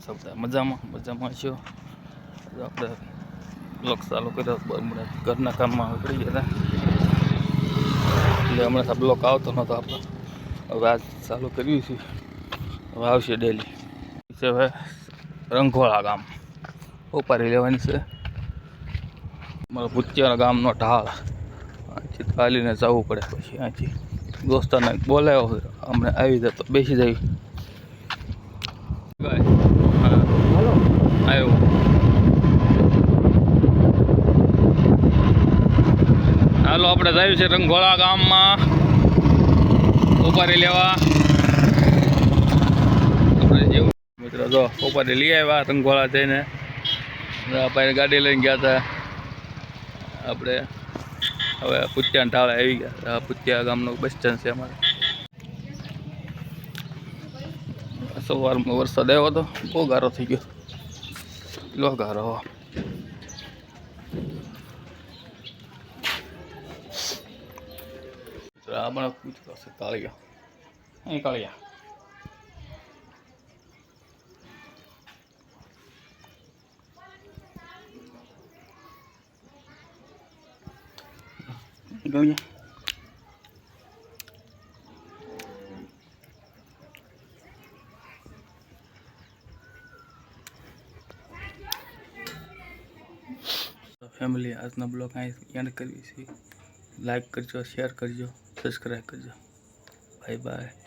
સૌદા મજામાં મજામાં છો. આપણે બ્લોગ ચાલુ કર્યો હમણાં ઘરના કામમાં નીકળી ગયા હતા એટલે હમણાં બ્લોગ આવતો નહોતો આપણો. હવે આજ ચાલુ કર્યું છે. હવે આવશે ડેલી. છે હવે રંગોળા ગામ ઉપાડી લેવાની છે. મારા ભૂતિયાના ગામનો ઢાળ અહીંથી ચાલીને જવું પડે. પછી અહીંથી દોસ્તારને બોલાવ્યો અમને આવી જાય તો બેસી જાય. આવ્યો હાલો આપણે જઈએ છે રંગોળા ગામમાં ઉપાડી લેવા. આપણે જેવું મિત્રો જો ઉપાડી લઈ આવ્યા રંગોળા જઈને. આપણે ગાડી લઈને ગયા હતા. આપણે હવે ભૂતિયાના ઢાળે આવી ગયા. ભૂતિયા ગામનું બસ સ્ટેન્ડ છે અમારે. સવારમાં વરસાદ આવ્યો હતો, બહુ ગારો થઈ ગયો. લો ગારો આપણે પૂછતો હશે કાળિયા. અહીં કાળિયા કાળિયા ફેમિલી આજનો બ્લોગ અહીં એન્ડ કરવી છે. લાઈક કરજો, શેર કરજો, સબસ્ક્રાઈબ કરજો. Bye bye.